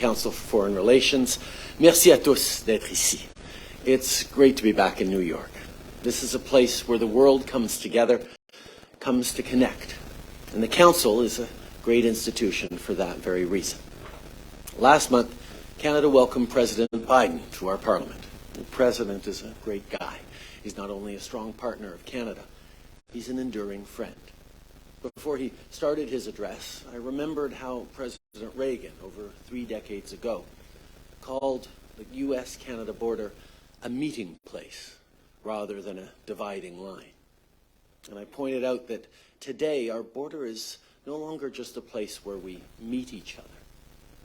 Council for Foreign Relations. Merci à tous d'être ici. It's great to be back in New York. This is a place where the world comes together, comes to connect. And the Council is a great institution for that very reason. Last month, Canada welcomed President Biden to our Parliament. The President is a great guy. He's not only a strong partner of Canada, he's an enduring friend. Before he started his address, I remembered how President Reagan, over 3 decades ago, called the U.S.-Canada border a meeting place rather than a dividing line. And I pointed out that today our border is no longer just a place where we meet each other.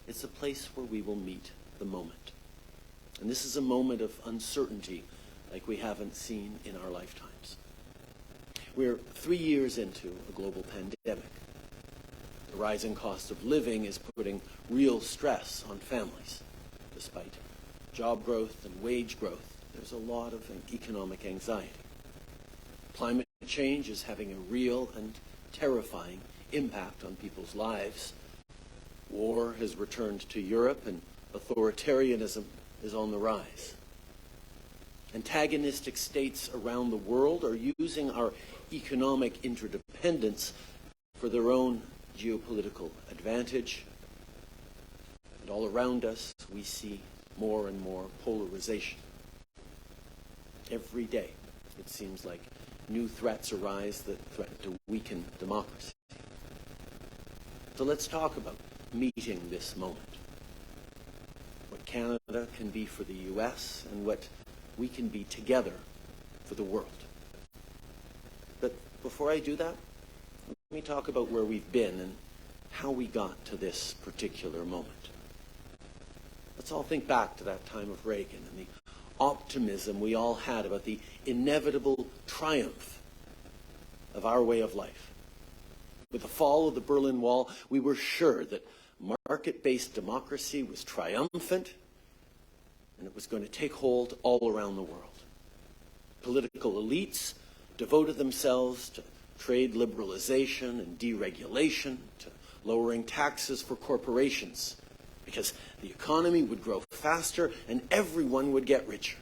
It's a place where we will meet the moment. And this is a moment of uncertainty like we haven't seen in our lifetimes. We're 3 years into a global pandemic. The rising cost of living is putting real stress on families. Despite job growth and wage growth, there's a lot of economic anxiety. Climate change is having a real and terrifying impact on people's lives. War has returned to Europe, and authoritarianism is on the rise. Antagonistic states around the world are using our economic interdependence for their own geopolitical advantage. And all around us, we see more and more polarization. Every day, it seems like new threats arise that threaten to weaken democracy. So let's talk about meeting this moment. What Canada can be for the U.S. and what we can be together for the world. But before I do that, let me talk about where we've been and how we got to this particular moment. Let's all think back to that time of Reagan and the optimism we all had about the inevitable triumph of our way of life. With the fall of the Berlin Wall, we were sure that market-based democracy was triumphant and it was going to take hold all around the world. Political elites devoted themselves to trade liberalization and deregulation, to lowering taxes for corporations, because the economy would grow faster and everyone would get richer.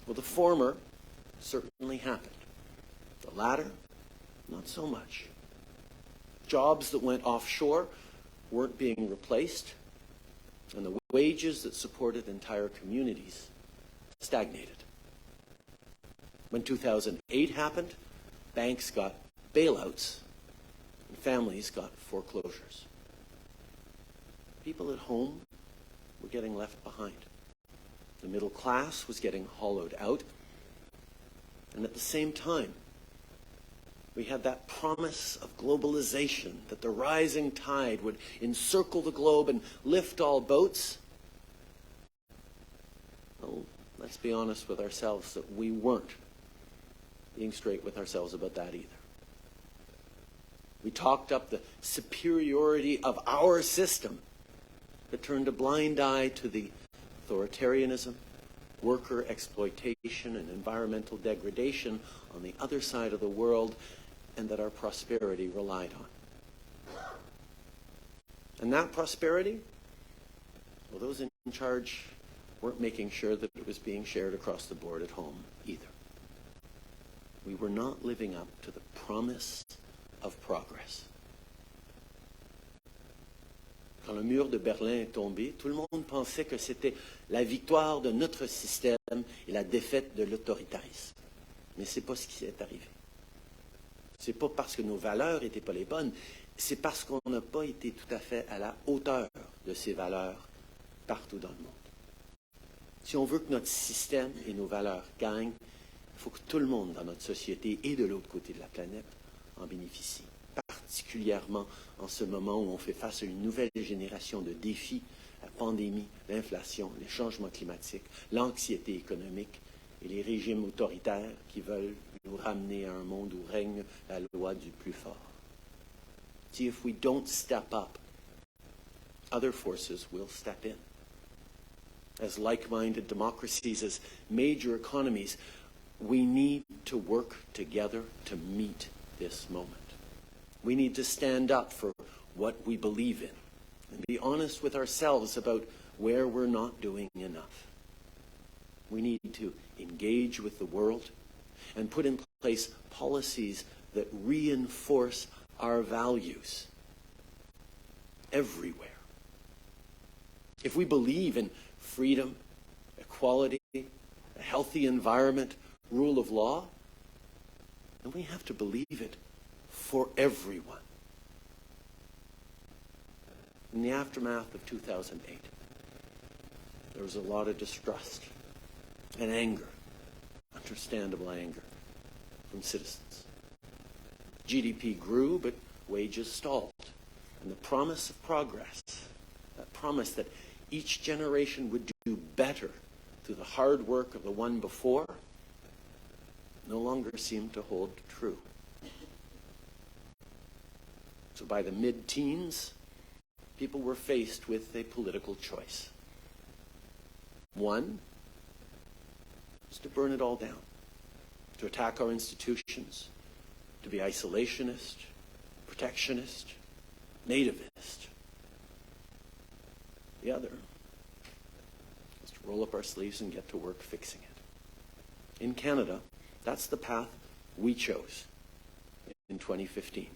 Well, the former certainly happened. The latter, not so much. Jobs that went offshore weren't being replaced, and the wages that supported entire communities stagnated. When 2008 happened, banks got bailouts and families got foreclosures. People at home were getting left behind. The middle class was getting hollowed out. And at the same time, we had that promise of globalization, that the rising tide would encircle the globe and lift all boats. Well, let's be honest with ourselves that we weren't being straight with ourselves about that either. We talked up the superiority of our system, but turned a blind eye to the authoritarianism, worker exploitation, and environmental degradation on the other side of the world, and that our prosperity relied on. And that prosperity, well, those in charge weren't making sure that it was being shared across the board at home either. We were not living up to the promise of progress. Quand le mur de Berlin est tombé, tout le monde pensait que c'était la victoire de notre système et la défaite de l'autoritarisme. Mais ce n'est pas ce qui est arrivé. Ce n'est pas parce que nos valeurs n'étaient pas les bonnes, c'est parce qu'on n'a pas été tout à fait à la hauteur de ces valeurs partout dans le monde. Si on veut que notre système et nos valeurs gagnent, il faut que tout le monde dans notre société et de l'autre côté de la planète en bénéficie. Particulièrement en ce moment où on fait face à une nouvelle génération de défis, la pandémie, l'inflation, les changements climatiques, l'anxiété économique et les régimes autoritaires qui veulent nous ramener à un monde où règne la loi du plus fort. See, if we don't step up, other forces will step in. As like-minded democracies, as major economies, we need to work together to meet this moment. We need to stand up for what we believe in and be honest with ourselves about where we're not doing enough. We need to engage with the world and put in place policies that reinforce our values everywhere. If we believe in freedom, equality, a healthy environment, rule of law, then we have to believe it for everyone. In the aftermath of 2008, there was a lot of distrust and anger, understandable anger, from citizens. GDP grew, but wages stalled. And the promise of progress, that promise that each generation would do better through the hard work of the one before, no longer seemed to hold true. So by the mid-teens, people were faced with a political choice. One is to burn it all down, to attack our institutions, to be isolationist, protectionist, nativist. The other is to roll up our sleeves and get to work fixing it. In Canada, that's the path we chose in 2015.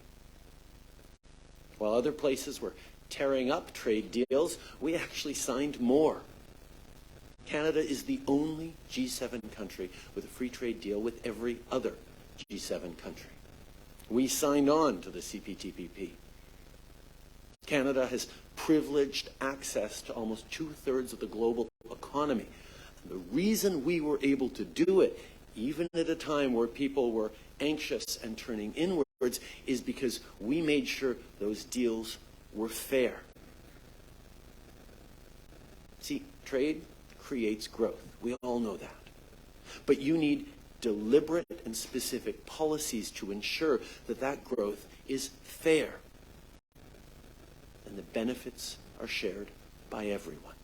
While other places were tearing up trade deals, we actually signed more. Canada is the only G7 country with a free trade deal with every other G7 country. We signed on to the CPTPP. Canada has privileged access to almost 2/3 of the global economy. And the reason we were able to do it, even at a time where people were anxious and turning inwards, is because we made sure those deals were fair. See, trade creates growth. We all know that. But you need deliberate and specific policies to ensure that that growth is fair and the benefits are shared by everyone.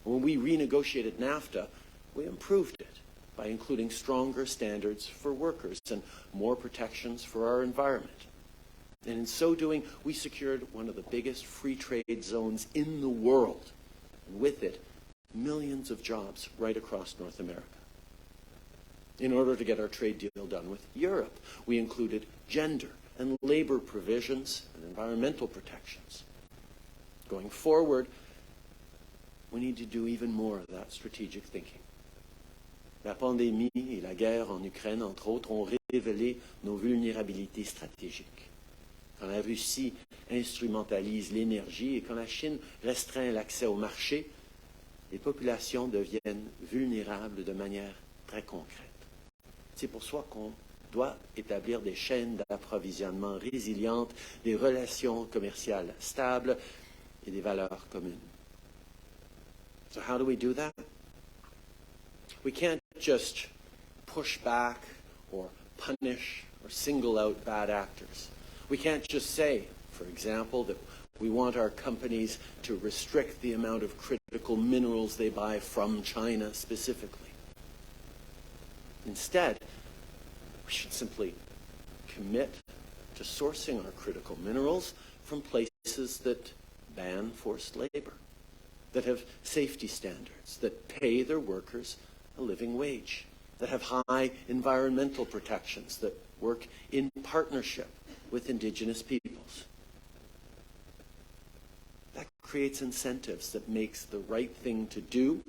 When we renegotiated NAFTA, we improved it by including stronger standards for workers and more protections for our environment. And in so doing, we secured one of the biggest free trade zones in the world, and with it, millions of jobs right across North America. In order to get our trade deal done with Europe, we included gender and labor provisions and environmental protections. Going forward, we need to do even more of that strategic thinking. La pandémie et la guerre en Ukraine, entre autres, ont révélé nos vulnérabilités stratégiques. Quand la Russie instrumentalise l'énergie et quand la Chine restreint l'accès au marché, les populations deviennent vulnérables de manière très concrète. C'est pour ça qu'on doit établir des chaînes d'approvisionnement résilientes, des relations commerciales stables et des valeurs communes. So how do we do that? We can't just push back or punish or single out bad actors. We can't just say, for example, that we want our companies to restrict the amount of critical minerals they buy from China specifically. Instead, we should simply commit to sourcing our critical minerals from places that ban forced labor, that have safety standards, that pay their workers a living wage, that have high environmental protections, that work in partnership with indigenous peoples. That creates incentives that makes the right thing to do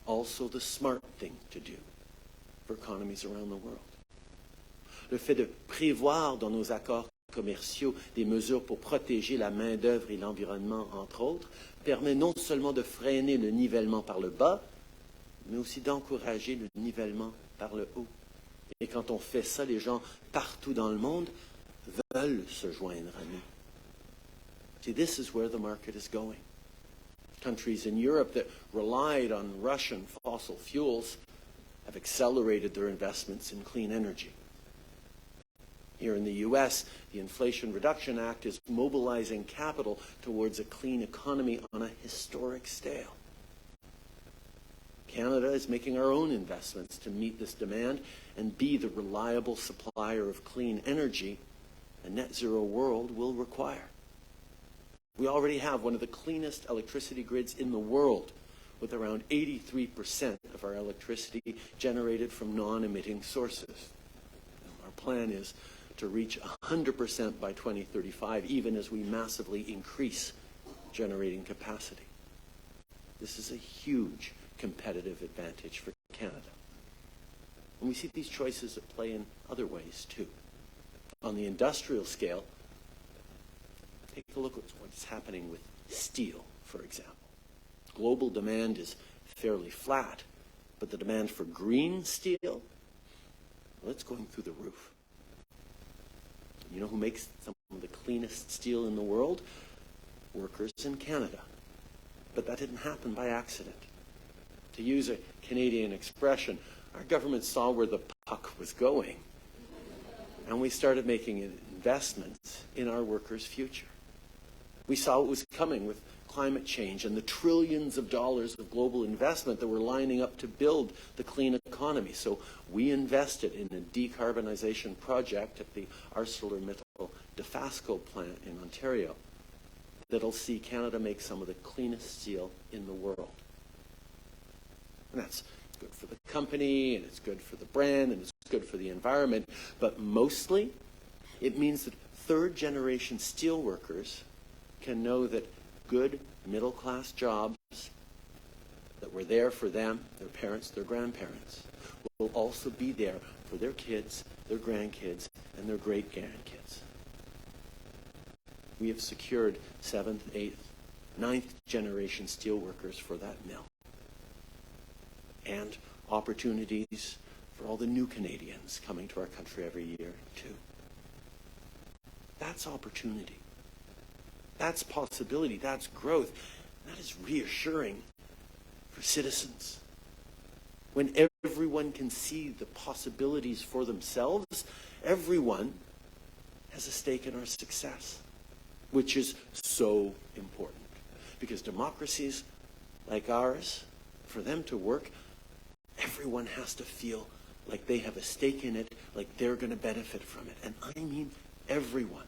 also the smart thing to do for economies around the world. Le fait de prévoir dans nos accords commerciaux des mesures pour protéger la main-d'œuvre et l'environnement, entre autres, permet non seulement de freiner le nivellement par le bas, mais aussi d'encourager le nivellement par le haut. Et quand on fait ça, les gens partout dans le monde veulent se joindre à nous. See, this is where the market is going. Countries in Europe that relied on Russian fossil fuels have accelerated their investments in clean energy. Here in the U.S., the Inflation Reduction Act is mobilizing capital towards a clean economy on a historic scale. Canada is making our own investments to meet this demand and be the reliable supplier of clean energy a net zero world will require. We already have one of the cleanest electricity grids in the world, with around 83% of our electricity generated from non-emitting sources. Our plan is to reach 100% by 2035, even as we massively increase generating capacity. This is a huge competitive advantage for Canada. And we see these choices at play in other ways too. On the industrial scale, take a look at what's happening with steel, for example. Global demand is fairly flat, but the demand for green steel, well, it's going through the roof. You know who makes some of the cleanest steel in the world? Workers in Canada. But that didn't happen by accident. To use a Canadian expression, our government saw where the puck was going, and we started making investments in our workers' future. We saw what was coming with climate change and the trillions of dollars of global investment that were lining up to build the clean economy. So we invested in a decarbonization project at the ArcelorMittal Dofasco plant in Ontario that'll see Canada make some of the cleanest steel in the world. And that's good for the company, and it's good for the brand, and it's good for the environment. But mostly, it means that third-generation steel workers can know that good middle-class jobs that were there for them, their parents, their grandparents, will also be there for their kids, their grandkids, and their great-grandkids. We have secured 7th, 8th, 9th generation steel workers for that mill. And opportunities for all the new Canadians coming to our country every year, too. That's opportunity. That's possibility. That's growth. That is reassuring for citizens. When everyone can see the possibilities for themselves, everyone has a stake in our success, which is so important. Because democracies like ours, for them to work, everyone has to feel like they have a stake in it, like they're going to benefit from it. And I mean everyone.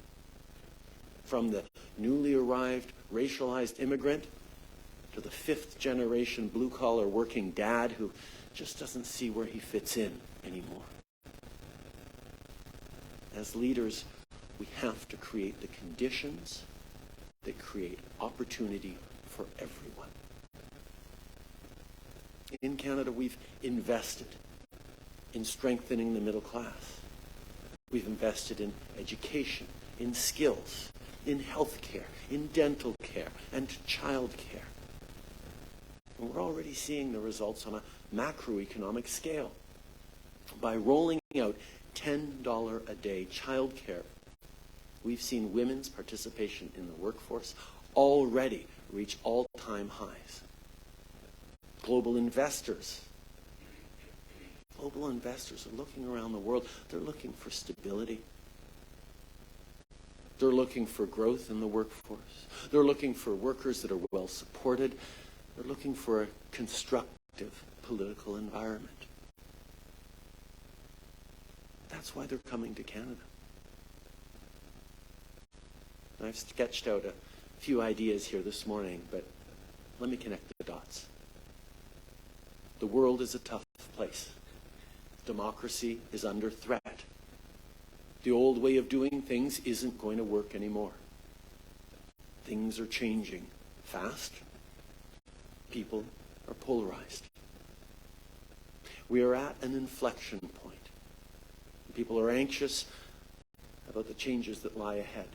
From the newly arrived racialized immigrant to the 5th generation blue-collar working dad who just doesn't see where he fits in anymore. As leaders, we have to create the conditions that create opportunity for everyone. In Canada, we've invested in strengthening the middle class. We've invested in education, in skills, in health care, in dental care, and child care. And we're already seeing the results on a macroeconomic scale. By rolling out $10 a day child care, we've seen women's participation in the workforce already reach all-time highs. Global investors are looking around the world. They're looking for stability. They're looking for growth in the workforce. They're looking for workers that are well supported. They're looking for a constructive political environment. That's why they're coming to Canada. And I've sketched out a few ideas here this morning, but let me connect the dots. The world is a tough place. Democracy is under threat. The old way of doing things isn't going to work anymore. Things are changing fast. People are polarized. We are at an inflection point. People are anxious about the changes that lie ahead.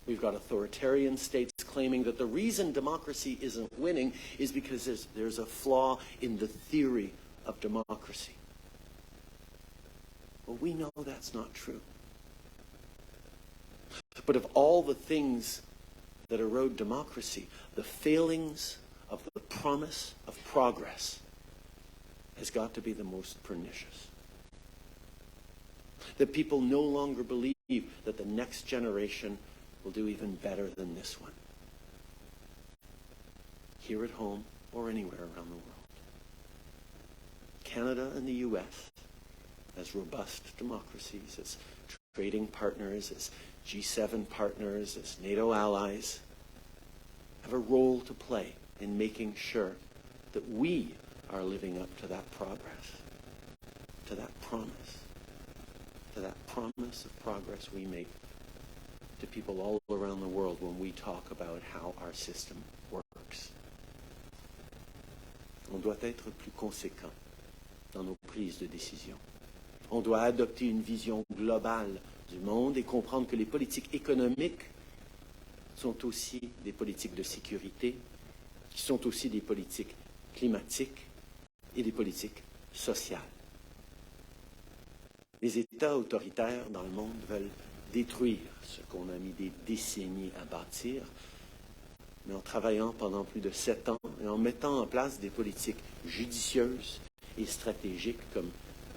We've got authoritarian states claiming that the reason democracy isn't winning is because there's a flaw in the theory of democracy. Well, we know that's not true. But of all the things that erode democracy, the failings of the promise of progress has got to be the most pernicious. That people no longer believe that the next generation will do even better than this one, here at home or anywhere around the world. Canada and the U.S., as robust democracies, as trading partners, as G7 partners, as NATO allies, have a role to play in making sure that we are living up to that progress, to that promise of progress we make to people all around the world when we talk about how our system works. On doit être plus conséquent dans nos prises de décision. On doit adopter une vision globale du monde et comprendre que les politiques économiques sont aussi des politiques de sécurité, qui sont aussi des politiques climatiques et des politiques sociales. Les États autoritaires dans le monde veulent détruire ce qu'on a mis des décennies à bâtir, mais en travaillant pendant plus de 7 ans et en mettant en place des politiques judicieuses et stratégiques comme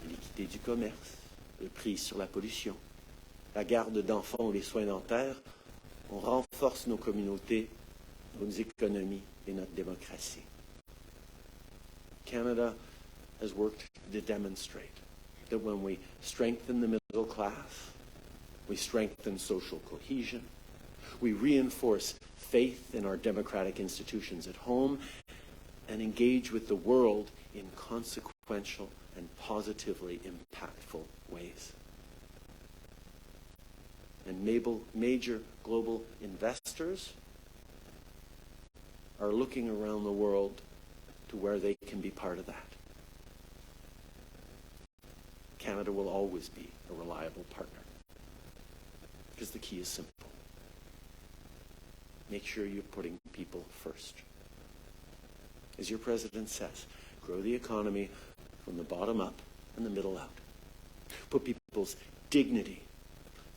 l'équité du commerce, le prix sur la pollution, la garde d'enfants ou les soins dentaires, on renforce nos communautés, nos économies et notre démocratie. Canada has worked to demonstrate that when we strengthen the middle class, we strengthen social cohesion, we reinforce faith in our democratic institutions at home, and engage with the world in consequential and positively impactful ways. And major global investors are looking around the world to where they can be part of that. Canada will always be a reliable partner because the key is simple. Make sure you're putting people first. As your president says, grow the economy from the bottom up and the middle out. Put people's dignity,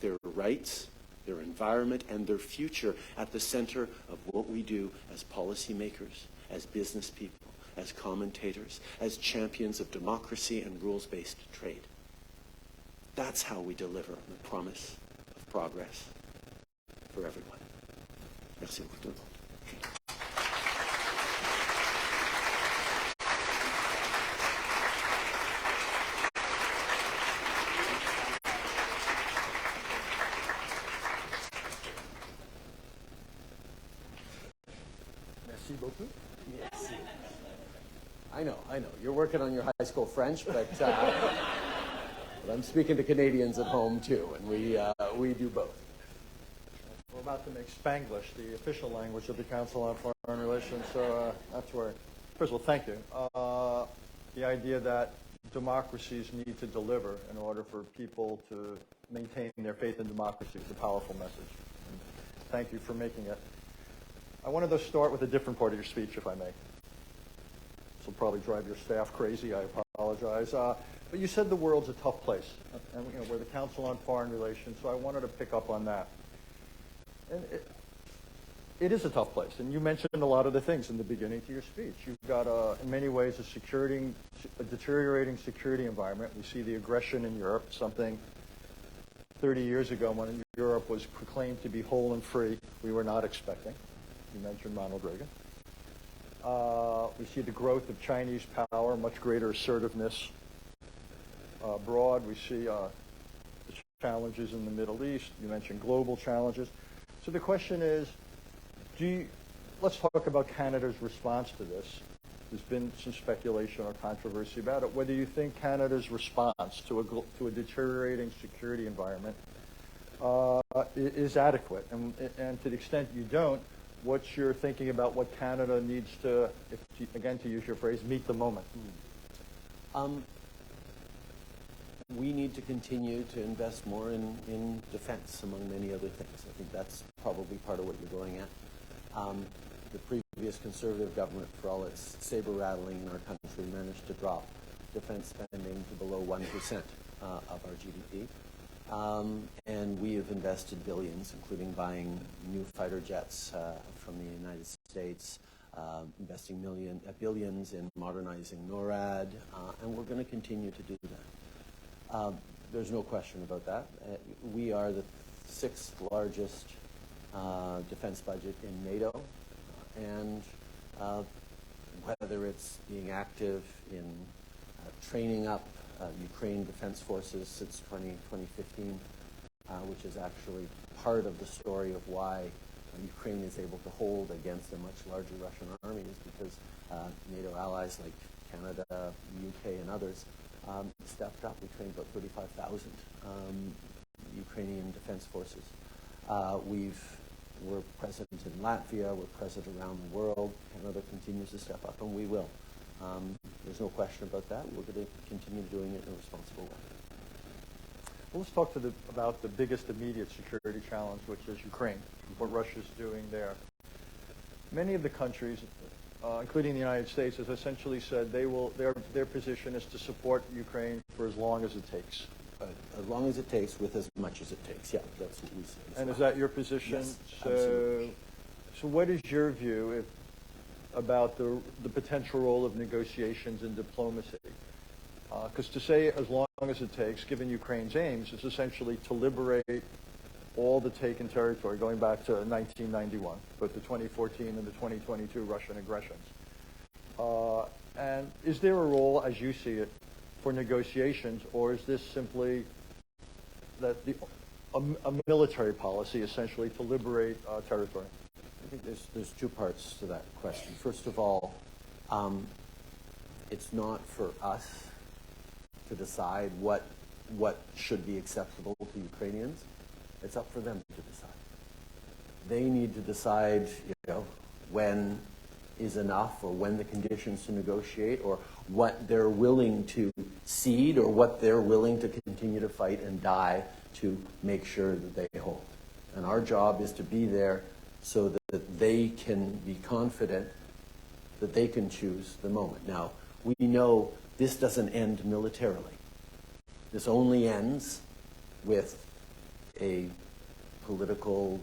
their rights, their environment, and their future at the center of what we do as policymakers, as business people, as commentators, as champions of democracy and rules-based trade. That's how we deliver on the promise of progress for everyone. Merci beaucoup tout le monde. Merci beaucoup. Merci. I know. You're working on your high school French, but I'm speaking to Canadians at home too, and we do both. We're about to make Spanglish the official language of the Council on Foreign Relations, so that's where, first of all, thank you. The idea that democracies need to deliver in order for people to maintain their faith in democracy is a powerful message. And thank you for making it. I wanted to start with a different part of your speech, if I may. This will probably drive your staff crazy. I apologize. But you said the world's a tough place, and we're the Council on Foreign Relations, so I wanted to pick up on that. And it is a tough place, and you mentioned a lot of the things in the beginning to your speech. You've got, in many ways, a deteriorating security environment. We see the aggression in Europe, something 30 years ago when Europe was proclaimed to be whole and free, we were not expecting. You mentioned Ronald Reagan. We see the growth of Chinese power, much greater assertiveness abroad. We see the challenges in the Middle East. You mentioned global challenges. So the question is, let's talk about Canada's response to this. There's been some speculation or controversy about it. Whether you think Canada's response to a deteriorating security environment is adequate, and to the extent you don't, what's your thinking about what Canada needs to, again, to use your phrase, meet the moment? We need to continue to invest more in defense, among many other things. I think that's probably part of what you're going at. The previous Conservative government, for all its saber-rattling in our country, managed to drop defense spending to below 1% of our GDP. And we have invested billions, including buying new fighter jets from the United States, investing billions in modernizing NORAD, and we're going to continue to do that. There's no question about that. We are the 6th largest defense budget in NATO, and whether it's being active in training up Ukraine defense forces since 2015, which is actually part of the story of why Ukraine is able to hold against a much larger Russian army, is because NATO allies like Canada, UK, and others stepped up. We trained about 35,000 Ukrainian defense forces. We're present in Latvia, we're present around the world. Canada continues to step up, and we will. There's no question about that. We're going to continue doing it in a responsible way. Well, let's talk about the biggest immediate security challenge, which is Ukraine, what Russia's doing there. Many of the countries, including the United States, has essentially said their position is to support Ukraine for as long as it takes. As long as it takes, with as much as it takes. Yeah, that's what we say. And is that your position? Yes, absolutely. So what is your view about the potential role of negotiations and diplomacy? Because to say as long as it takes, given Ukraine's aims, is essentially to liberate all the taken territory going back to 1991, both the 2014 and the 2022 Russian aggressions. And is there a role, as you see it, for negotiations, or is this simply that a military policy, essentially, to liberate territory? I think there's two parts to that question. First of all, it's not for us to decide what should be acceptable to Ukrainians. It's up for them to decide. They need to decide, when is enough, or when the conditions to negotiate, or what they're willing to cede, or what they're willing to continue to fight and die to make sure that they hold. And our job is to be there so that they can be confident that they can choose the moment. Now, we know this doesn't end militarily. This only ends with a political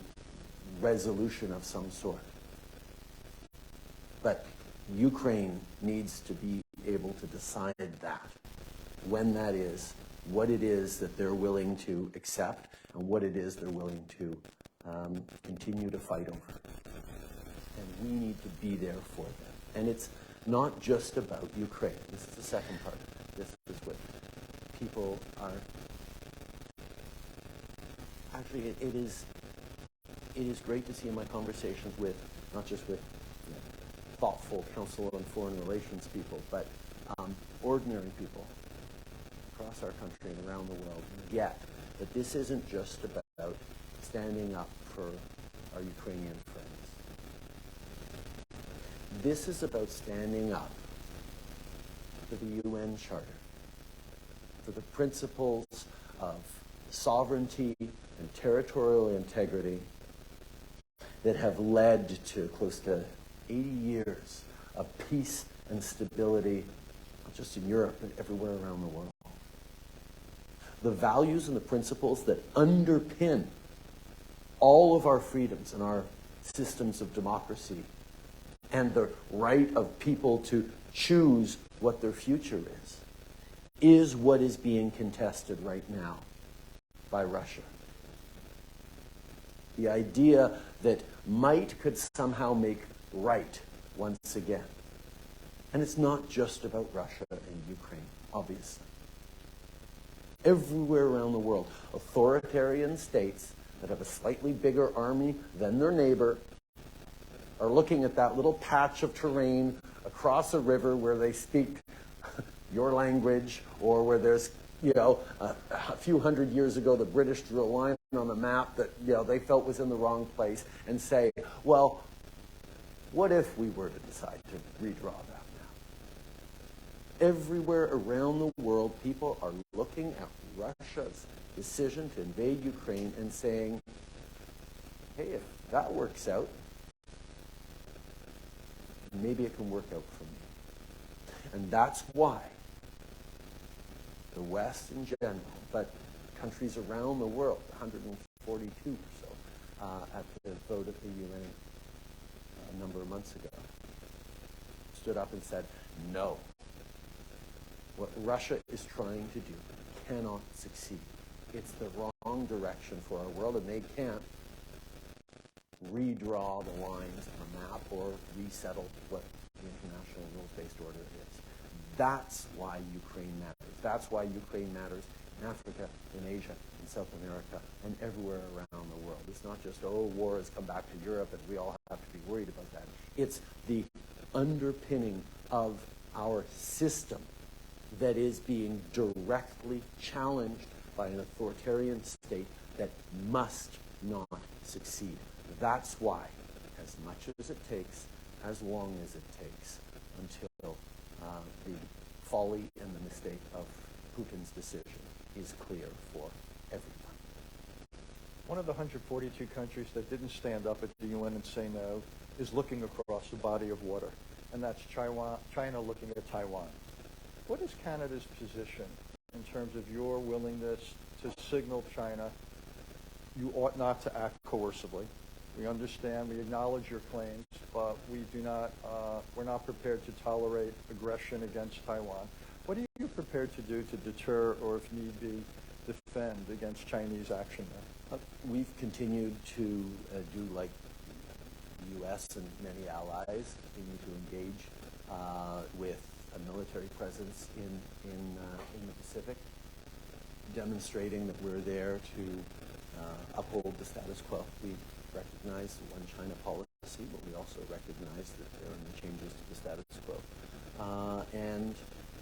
resolution of some sort. But Ukraine needs to be able to decide that, when that is, what it is that they're willing to accept, and what it is they're willing to continue to fight over. And we need to be there for them. And it's not just about Ukraine. This is the second part. This is what people are... Actually, it is great to see in my conversations with, not just with thoughtful Council on Foreign Relations people, but ordinary people across our country and around the world get that this isn't just about standing up for our Ukrainian friends. This is about standing up for the UN Charter, for the principles of sovereignty and territorial integrity that have led to close to 80 years of peace and stability, not just in Europe, but everywhere around the world. The values and the principles that underpin all of our freedoms and our systems of democracy, and the right of people to choose what their future is what is being contested right now by Russia. The idea that might could somehow make right once again. And it's not just about Russia and Ukraine, obviously. Everywhere around the world, authoritarian states that have a slightly bigger army than their neighbor are looking at that little patch of terrain across a river where they speak your language, or where there's, a few hundred years ago the British drew a line on the map that, they felt was in the wrong place, and say, well, what if we were to decide to redraw that map? Everywhere around the world, people are looking at Russia's decision to invade Ukraine and saying, hey, if that works out, maybe it can work out for me. And that's why the West in general, but countries around the world, 142 or so, at the vote at the UN a number of months ago, stood up and said, no. What Russia is trying to do cannot succeed. It's the wrong direction for our world, and they can't redraw the lines on a map or resettle what the international rules-based order is. That's why Ukraine matters. That's why Ukraine matters in Africa, in Asia, in and South America and everywhere around the world. It's not just, oh, war has come back to Europe and we all have to be worried about that. It's the underpinning of our system that is being directly challenged by an authoritarian state that must not succeed. That's why, as much as it takes, as long as it takes, until the folly and the mistake of Putin's decision is clear for everyone. One of the 142 countries that didn't stand up at the UN and say no is looking across the body of water, and that's China looking at Taiwan. What is Canada's position in terms of your willingness to signal China you ought not to act coercively? We understand, we acknowledge your claims, but we're not prepared to tolerate aggression against Taiwan. What are you prepared to do to deter, or if need be, defend against Chinese action there? We've continued to do like the U.S. and many allies, continue to engage with a military presence in the Pacific, demonstrating that we're there to uphold the status quo. We recognize the one China policy, but we also recognize that there are no changes to the status quo. And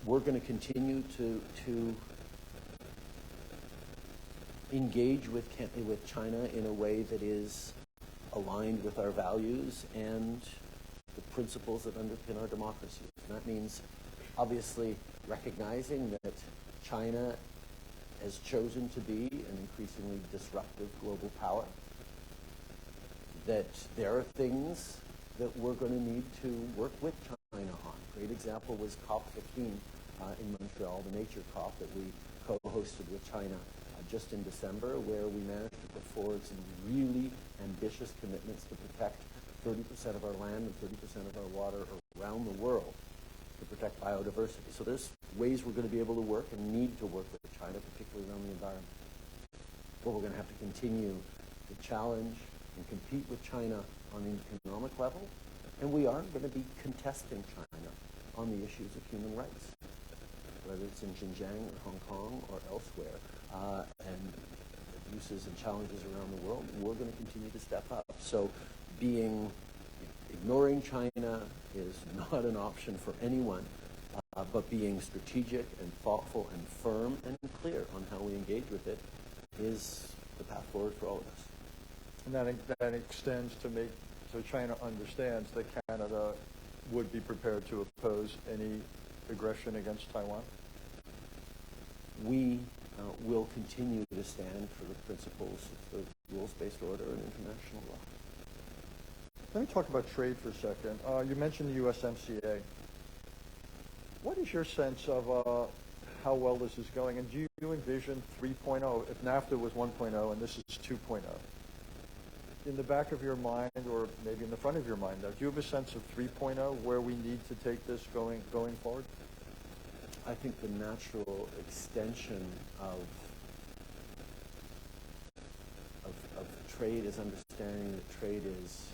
we're going to continue to engage with China in a way that is aligned with our values and the principles that underpin our democracy. And that means obviously recognizing that China has chosen to be an increasingly disruptive global power, that there are things that we're going to need to work with China on. A great example was COP15 in Montreal, the nature COP that we co-hosted with China just in December, where we managed to put forward some really ambitious commitments to protect 30% of our land and 30% of our water around the world to protect biodiversity. So there's ways we're going to be able to work and need to work with China, particularly around the environment. But we're going to have to continue to challenge and compete with China on an economic level, and we are going to be contesting China on the issues of human rights, whether it's in Xinjiang or Hong Kong or elsewhere, and abuses and challenges around the world. We're going to continue to step up. So ignoring China is not an option for anyone, but being strategic and thoughtful and firm and clear on how we engage with it is the path forward for all of us. And that extends so China understands that Canada would be prepared to oppose any aggression against Taiwan? We will continue to stand for the principles of the rules-based order and international law. Let me talk about trade for a second. You mentioned the USMCA. What is your sense of how well this is going? And do you envision 3.0, if NAFTA was 1.0 and this is 2.0? In the back of your mind, or maybe in the front of your mind, do you have a sense of 3.0, where we need to take this going forward? I think the natural extension of trade is understanding that trade is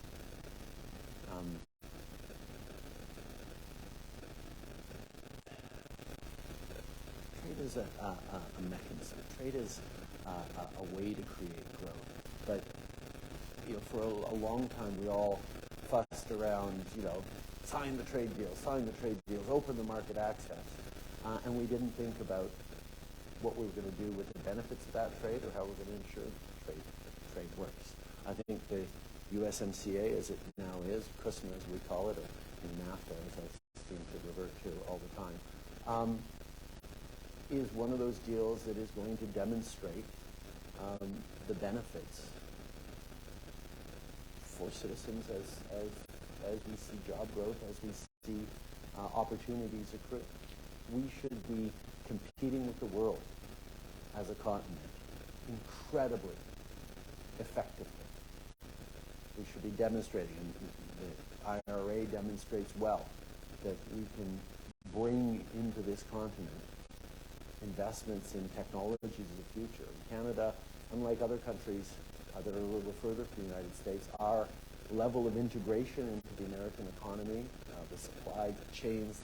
a mechanism. Trade is a way to create growth. But for a long time, we all fussed around, sign the trade deals, open the market access. And we didn't think about what we were going to do with the benefits of that trade or how we're going to ensure trade works. I think the USMCA, as it now is, CUSMA as we call it, or NAFTA as I seem to revert to all the time, is one of those deals that is going to demonstrate the benefits for citizens as we see job growth, as we see opportunities accrue. We should be competing with the world as a continent incredibly effectively. We should be demonstrating, and the IRA demonstrates well, that we can bring into this continent investments in technologies of the future. Canada, unlike other countries that are a little further from the United States, our level of integration into the American economy, the supply chains,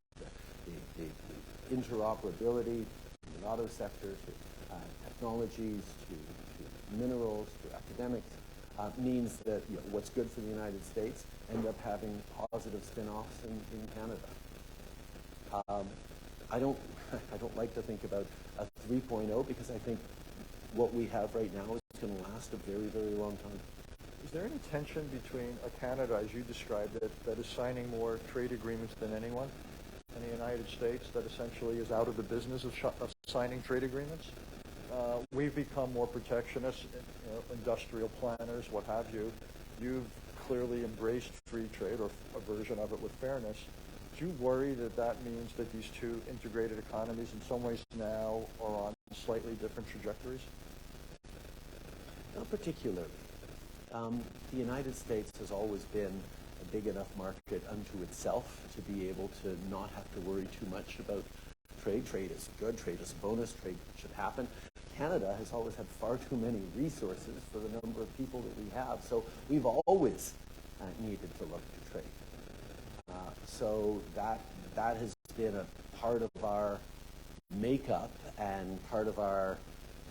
the interoperability in the auto sector, to technologies to minerals to academics means that what's good for the United States end up having positive spin-offs in Canada. I don't like to think about a 3.0 because I think what we have right now is going to last a very, very long time. Is there any tension between a Canada, as you described it, that is signing more trade agreements than anyone, and the United States that essentially is out of the business of signing trade agreements? We've become more protectionist, industrial planners, what have you. You've clearly embraced free trade, or a version of it with fairness. Do you worry that that means that these two integrated economies in some ways now are on slightly different trajectories? Not particularly. The United States has always been a big enough market unto itself to be able to not have to worry too much about trade. Trade is good, trade is a bonus, trade should happen. Canada has always had far too many resources for the number of people that we have, so we've always needed to look to trade. So that has been a part of our makeup and part of our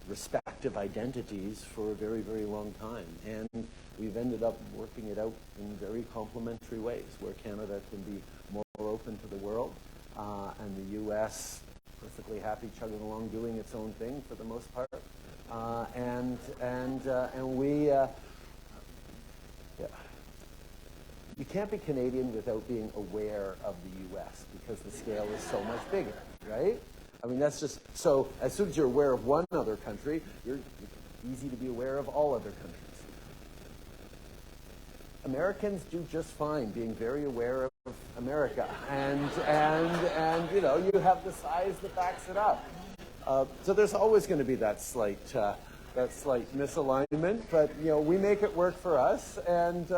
respective identities for a very, very long time. And we've ended up working it out in very complementary ways, where Canada can be more open to the world, and the U.S. perfectly happy chugging along doing its own thing for the most part. You can't be Canadian without being aware of the U.S. because the scale is so much bigger, right? I mean, that's just, so as soon as you're aware of one other country, you're easy to be aware of all other countries. Americans do just fine being very aware of America, and you have the size that backs it up. So there's always going to be that slight misalignment, but we make it work for us, and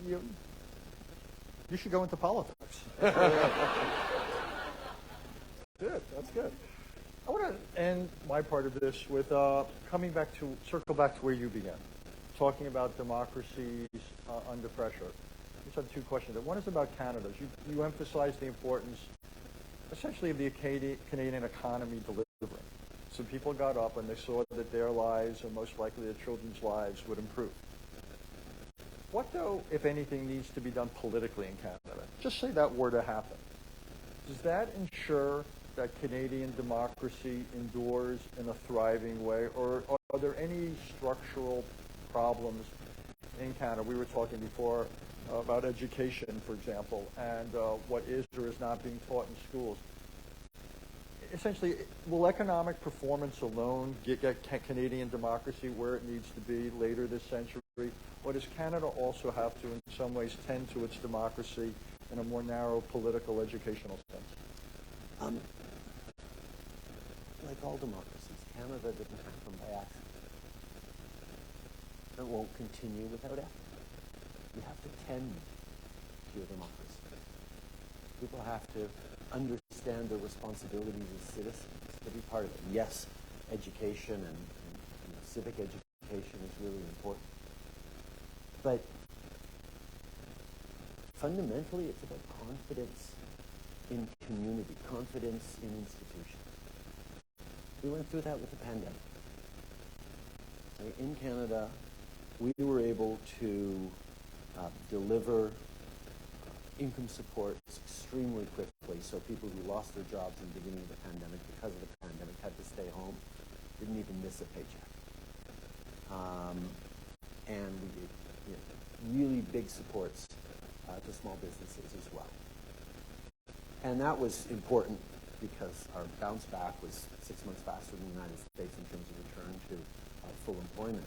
you should go into politics. Good, that's good. I want to end my part of this with circle back to where you began, talking about democracies under pressure. I just have two questions. One is about Canada. You emphasize the importance, essentially, of the Canadian economy delivering. So people got up and they saw that their lives, and most likely their children's lives, would improve. What, though, if anything, needs to be done politically in Canada? Just say that were to happen. Does that ensure that Canadian democracy endures in a thriving way, or are there any structural problems in Canada? We were talking before about education, for example, and what is or is not being taught in schools. Essentially, will economic performance alone get Canadian democracy where it needs to be later this century? Or does Canada also have to, in some ways, tend to its democracy in a more narrow political, educational sense? Like all democracies, Canada didn't happen by accident. It won't continue without effort. You have to tend to your democracy. People have to understand their responsibilities as citizens to be part of it. Yes, education and civic education is really important. But fundamentally, it's about confidence in community, confidence in institutions. We went through that with the pandemic. In Canada, we were able to deliver income supports extremely quickly, so people who lost their jobs in the beginning of the pandemic because of the pandemic had to stay home, didn't even miss a paycheck. And we did really big supports to small businesses as well. And that was important because our bounce back was 6 months faster than the United States in terms of return to full employment.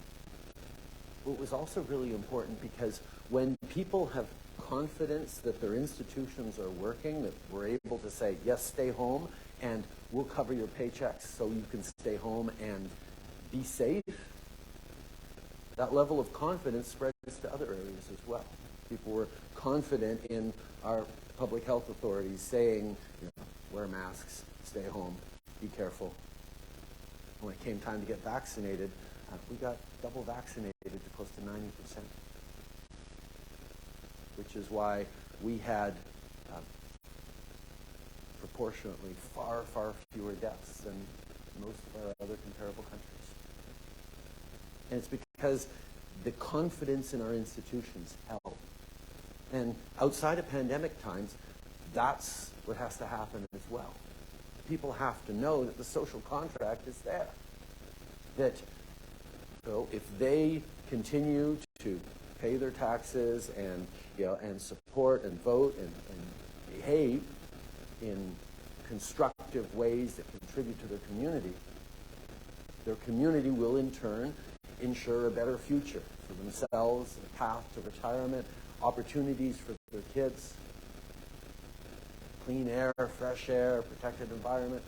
But it was also really important because when people have confidence that their institutions are working, that we're able to say, yes, stay home, and we'll cover your paychecks so you can stay home and be safe, that level of confidence spreads to other areas as well. People were confident in our public health authorities saying, wear masks, stay home, be careful. When it came time to get vaccinated, we got double vaccinated to close to 90%, which is why we had proportionately far, far fewer deaths than most of our other comparable countries. And it's because the confidence in our institutions held. And outside of pandemic times, that's what has to happen as well. People have to know that the social contract is there. That if they continue to pay their taxes and and support and vote and behave in constructive ways that contribute to their community will in turn ensure a better future for themselves, a path to retirement, opportunities for their kids, clean air, fresh air, protected environment,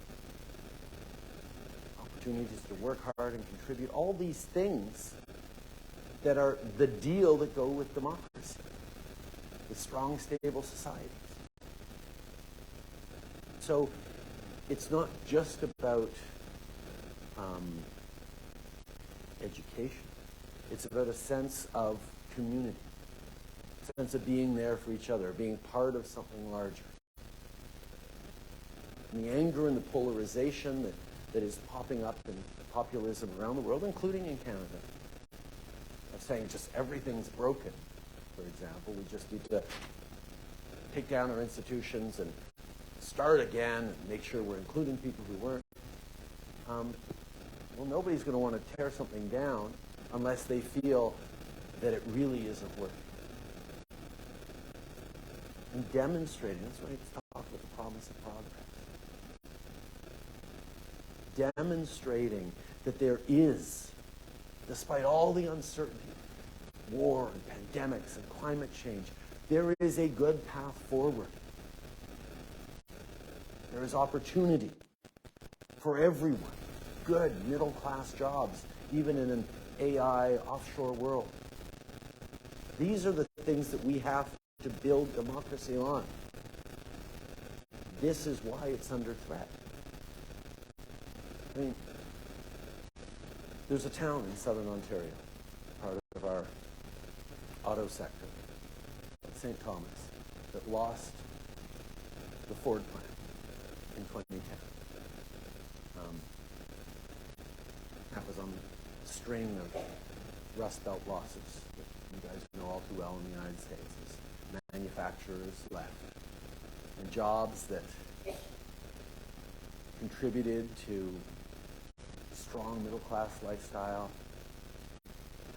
opportunities to work hard and contribute, all these things that are the deal that go with democracy, with strong, stable societies. So it's not just about education. It's about a sense of community, a sense of being there for each other, being part of something larger. And the anger and the polarization that is popping up in populism around the world, including in Canada, of saying just everything's broken, for example. We just need to take down our institutions and start again and make sure we're including people who weren't. Well, nobody's going to want to tear something down unless they feel that it really isn't working. And demonstrating, that's why I talk about the promise of progress. Demonstrating that there is, despite all the uncertainty, war and pandemics and climate change, there is a good path forward. There is opportunity for everyone. Good middle-class jobs, even in an AI offshore world. These are the things that we have to build democracy on. This is why it's under threat. I mean, there's a town in southern Ontario, part of our auto sector, St. Thomas, that lost the Ford plant in 2010. That was on a string of Rust Belt losses that you guys know all too well in the United States as manufacturers left. And jobs that contributed to a strong middle-class lifestyle,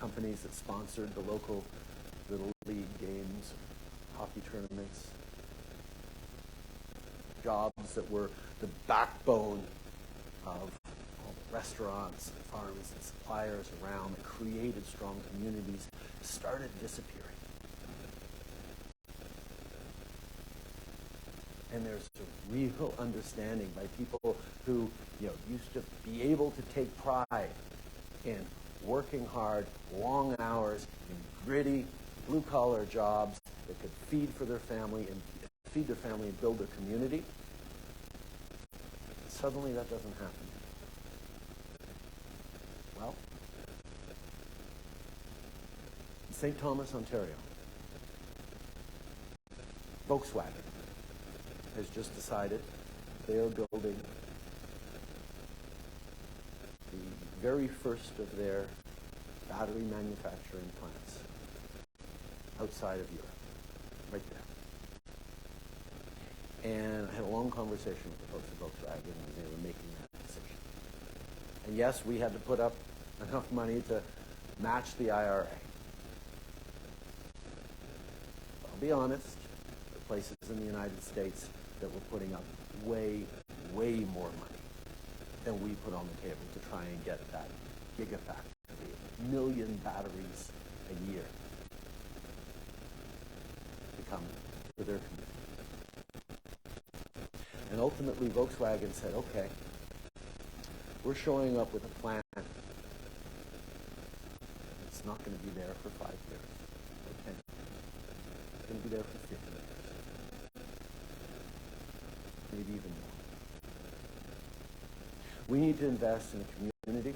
companies that sponsored the local Little League games, hockey tournaments, jobs that were the backbone of all the restaurants and farms and suppliers around that created strong communities, started disappearing. And there's a real understanding by people who used to be able to take pride in working hard, long hours, in gritty, blue-collar jobs that could feed their family and build their community. Suddenly that doesn't happen. Well, in St. Thomas, Ontario, Volkswagen has just decided they are building the very first of their battery manufacturing plants outside of Europe, right there. And I had a long conversation with the folks at Volkswagen when they were making that decision. And yes, we had to put up enough money to match the IRA. I'll be honest, there are places in the United States that were putting up way, way more money than we put on the table to try and get that gigafactory, 1 million batteries a year to come to their community. And ultimately, Volkswagen said, okay, we're showing up with a plan. It's not going to be there for 5 years or 10 years. It's going to be there for 50 years. Maybe even more. We need to invest in a community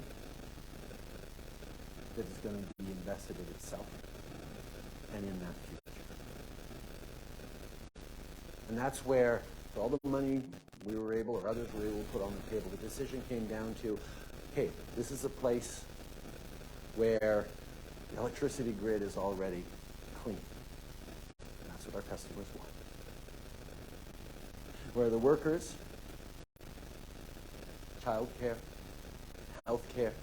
that is going to be invested in itself and in that future. And that's where For all the money we were able, or others were able to put on the table, the decision came down to, hey, this is a place where the electricity grid is already clean. And that's what our customers want. Where the workers, child care, health care,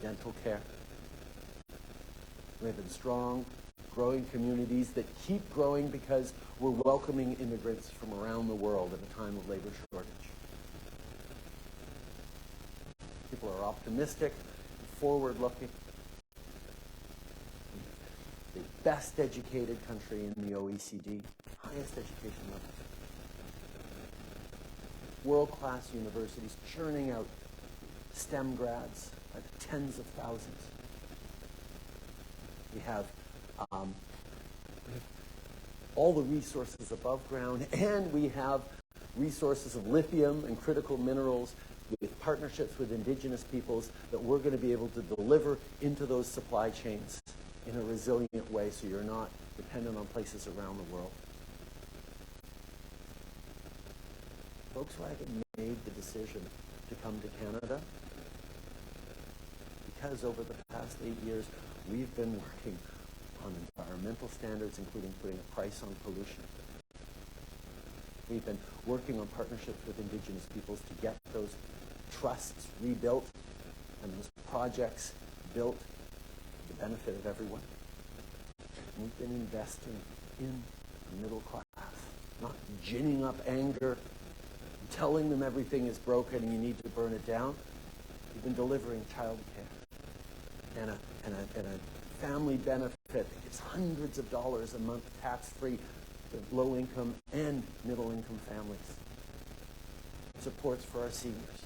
dental care, live in strong, growing communities that keep growing because we're welcoming immigrants from around the world at a time of labor shortage. People are optimistic, forward-looking. The best educated country in the OECD, highest education levels. World-class universities churning out STEM grads by the tens of thousands. We have all the resources above ground, and we have resources of lithium and critical minerals with partnerships with indigenous peoples that we're going to be able to deliver into those supply chains in a resilient way so you're not dependent on places around the world. Volkswagen made the decision to come to Canada because over the past 8 years, we've been working on environmental standards, including putting a price on pollution. We've been working on partnerships with indigenous peoples to get those trusts rebuilt and those projects built for the benefit of everyone. And we've been investing in the middle class, not ginning up anger, telling them everything is broken and you need to burn it down. We've been delivering child care and a family benefit that gives hundreds of dollars a month tax-free to low-income and middle-income families. Supports for our seniors.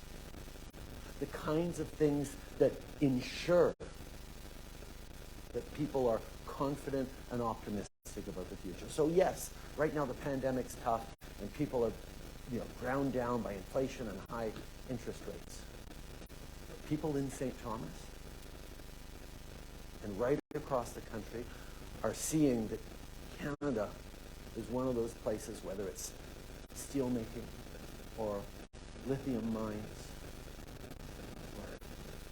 The kinds of things that ensure that people are confident and optimistic about the future. So yes, right now the pandemic's tough and people are ground down by inflation and high interest rates. People in St. Thomas and right across the country are seeing that Canada is one of those places, whether it's steel making or lithium mines or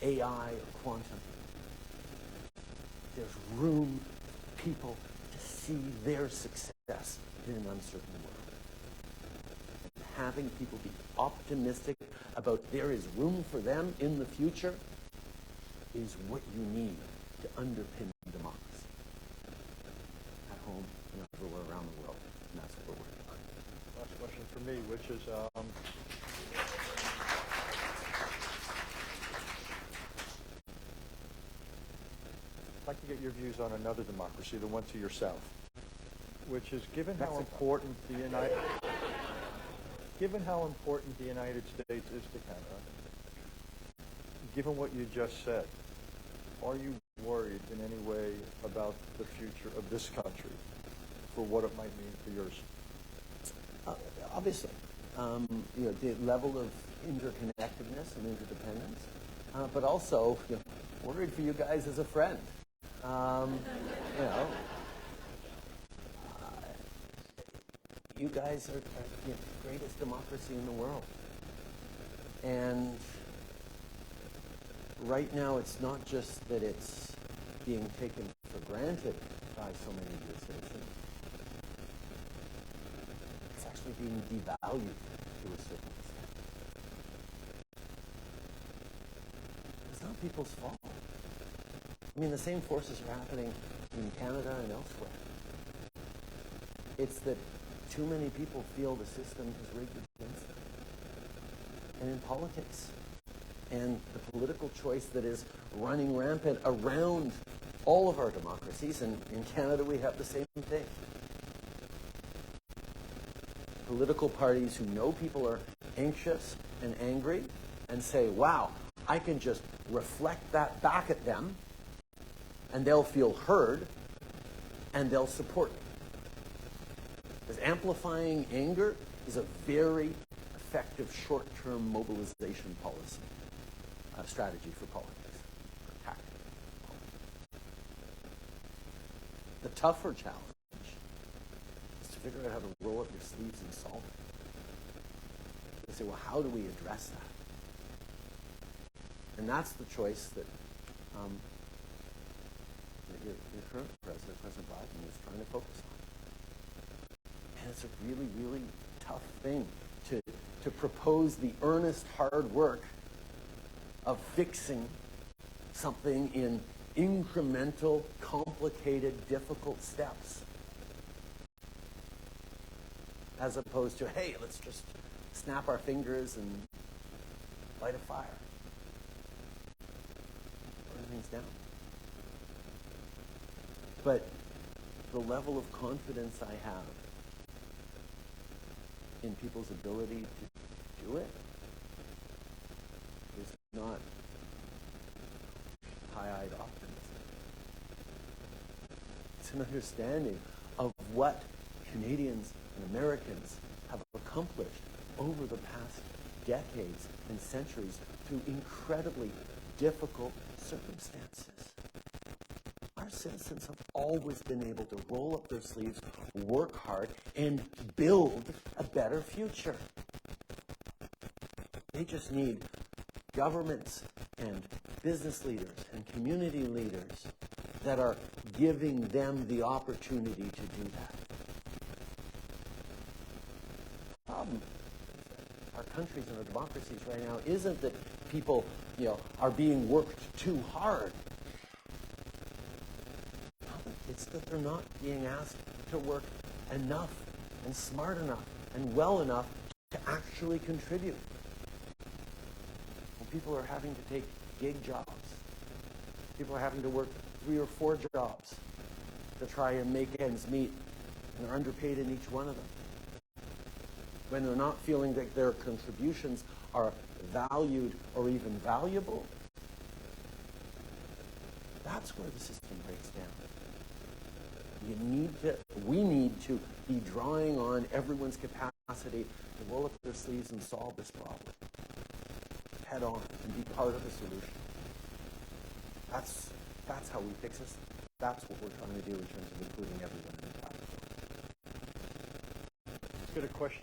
AI or quantum. There's room for people to see their success in an uncertain world. Having people be optimistic about there is room for them in the future is what you need to underpin democracy at home and everywhere around the world. And that's what we're working on. Last question for me, which is, I'd like to get your views on another democracy, the one to your south, which is given how important the United States is to Canada, given what you just said, are you worried in any way about the future of this country for what it might mean for yours? Obviously, the level of interconnectedness and interdependence, but also worried for you guys as a friend. You guys are the greatest democracy in the world. And right now, it's not just that it's being taken for granted by so many of your citizens. It's actually being devalued to a certain extent. It's not people's fault. I mean, the same forces are happening in Canada and elsewhere. It's that too many people feel the system is rigged against them. And in politics, and the political choice that is running rampant around all of our democracies, and in Canada we have the same thing. Political parties who know people are anxious and angry and say, wow, I can just reflect that back at them and they'll feel heard and they'll support me. Because amplifying anger is a very effective short-term mobilization policy, strategy for politics, for tactic politics. The tougher challenge is to figure out how to roll up your sleeves and solve it. say, well, how do we address that? And that's the choice that your current president, President Biden, is trying to focus on. And it's a really, really tough thing to propose the earnest hard work of fixing something in incremental, complicated, difficult steps, as opposed to, hey, let's just snap our fingers and light a fire. Burn things down. But the level of confidence I have in people's ability to do it is not high-eyed optimism. It's an understanding of what Canadians and Americans have accomplished over the past decades and centuries through incredibly difficult circumstances. Our citizens have always been able to roll up their sleeves, work hard, and build a better future. They just need governments and business leaders and community leaders that are giving them the opportunity to do that. The problem our countries and our democracies right now isn't that people, are being worked too hard. It's that they're not being asked to work enough and smart enough and well enough to actually contribute. Well, people are having to take gig jobs. People are having to work 3 or 4 jobs to try and make ends meet, and they're underpaid in each one of them. When they're not feeling that their contributions are valued or even valuable, that's where the system breaks down. We need to be drawing on everyone's capacity to roll up their sleeves and solve this problem head on and be part of the solution. That's how we fix this. That's what we're trying to do in terms of including everyone in the platform. Let's get a question